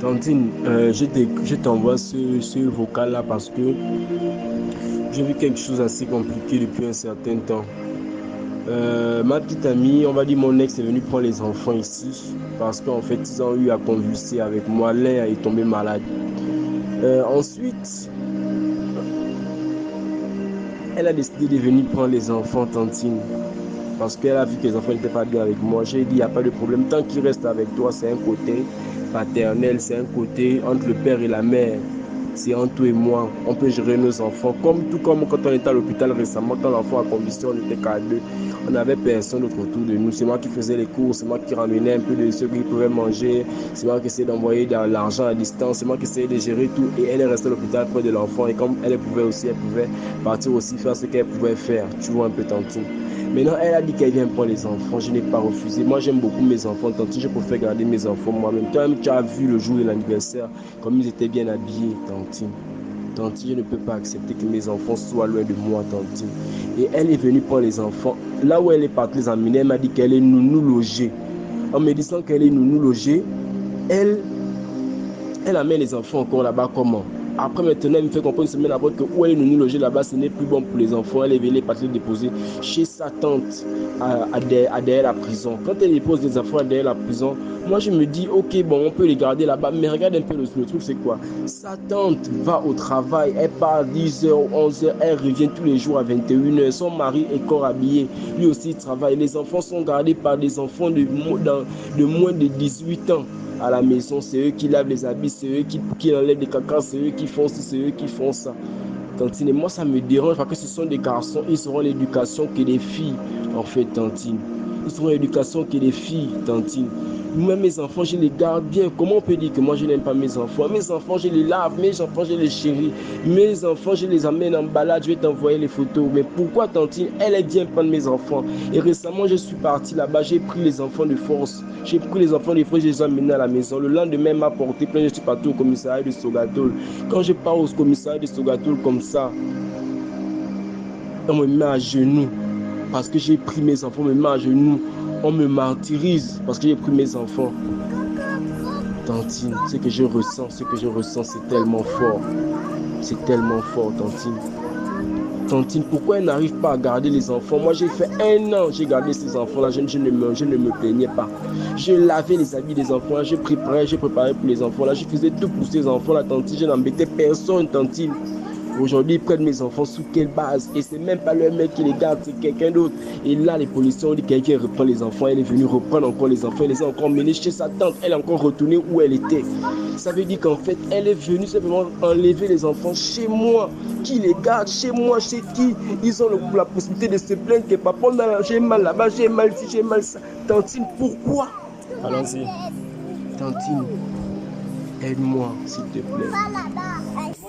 Tantine, je t'envoie ce vocal-là parce que j'ai vu quelque chose assez compliqué depuis un certain temps. Ma petite amie, on va dire mon ex est venu prendre les enfants ici parce qu'en fait ils ont eu à convulser avec moi. L'un est tombé malade. Ensuite, elle a décidé de venir prendre les enfants, Tantine, parce qu'elle a vu que les enfants n'étaient pas bien avec moi. J'ai dit, il n'y a pas de problème. Tant qu'ils restent avec toi, c'est un côté paternel, c'est un côté entre le père et la mère. C'est entre toi et moi. On peut gérer nos enfants. Tout comme quand on était à l'hôpital récemment, quand l'enfant a convulsé, on était qu'à deux. On n'avait personne d'autre autour de nous. C'est moi qui faisais les courses, c'est moi qui ramenais un peu de ce qu'ils pouvaient manger. C'est moi qui essayais d'envoyer de l'argent à distance. C'est moi qui essayais de gérer tout. Et elle est restée à l'hôpital près de l'enfant. Et comme elle pouvait aussi, elle pouvait partir aussi faire ce qu'elle pouvait faire. Tu vois un peu tantôt. Maintenant, elle a dit qu'elle vient prendre les enfants. Je n'ai pas refusé. Moi, j'aime beaucoup mes enfants. Tantine, je préfère garder mes enfants moi-même. Toi-même, tu as vu le jour de l'anniversaire, comme ils étaient bien habillés, Tantine. Tantine, je ne peux pas accepter que mes enfants soient loin de moi, Tantine. Et elle est venue prendre les enfants. Là où elle est partie les emmener, elle m'a dit qu'elle est nounou logée. En me disant qu'elle est nounou logée, elle amène les enfants encore là-bas comment? Après, maintenant, elle me fait comprendre une semaine après que où elle est nounou logée là-bas, ce n'est plus bon pour les enfants. Elle est venue partir les déposer chez sa tante derrière la prison. Quand elle dépose les enfants derrière la prison, moi je me dis, ok, bon, on peut les garder là-bas. Mais regarde un peu le truc, c'est quoi? Sa tante va au travail, elle part à 10h, 11h, elle revient tous les jours à 21h. Son mari est corps habillé, lui aussi il travaille. Les enfants sont gardés par des enfants de moins de 18 ans. À la maison, c'est eux qui lavent les habits, c'est eux qui enlèvent les cacas, c'est eux qui font ci, c'est eux qui font ça. Tantine, et moi ça me dérange parce que ce sont des garçons, ils seront l'éducation que les filles, en fait, Tantine. Ils seront l'éducation que les filles, Tantine. Moi, mes enfants, je les garde bien. Comment on peut dire que moi, je n'aime pas mes enfants? Mes enfants, je les lave. Mes enfants, je les chéris. Mes enfants, je les amène en balade. Je vais t'envoyer les photos. Mais pourquoi, Tantine, elle est bien prendre mes enfants? Et récemment, je suis parti là-bas. J'ai pris les enfants de force. J'ai pris les enfants de force. Je les ai amenés à la maison. Le lendemain, m'a porté plein. Je suis parti au commissariat de Sogatol. Quand je pars au commissariat de Sogatol comme ça, on me met à genoux. Parce que j'ai pris mes enfants, on me met à genoux. On me martyrise parce que j'ai pris mes enfants. Tantine, ce que je ressens, c'est tellement fort. C'est tellement fort, Tantine. Tantine, pourquoi elle n'arrive pas à garder les enfants? Moi, j'ai fait 1 an, j'ai gardé ces enfants-là, je ne me plaignais pas. Je lavais les habits des enfants, je préparais pour les enfants-là, je faisais tout pour ces enfants-là, Tantine, je n'embêtais personne, Tantine. Aujourd'hui, ils prennent mes enfants sous quelle base? Et c'est même pas leur mec qui les garde, c'est quelqu'un d'autre. Et là, les policiers ont dit que quelqu'un reprend les enfants. Elle est venue reprendre encore les enfants. Elle les a encore menés chez sa tante. Elle est encore retournée où elle était. Ça veut dire qu'en fait, elle est venue simplement enlever les enfants chez moi. Qui les garde? Chez moi, chez qui? Ils ont la possibilité de se plaindre que papa, j'ai mal là-bas, j'ai mal ici, j'ai mal ça. Tantine, pourquoi? Allons-y. Tantine, aide-moi, s'il te plaît.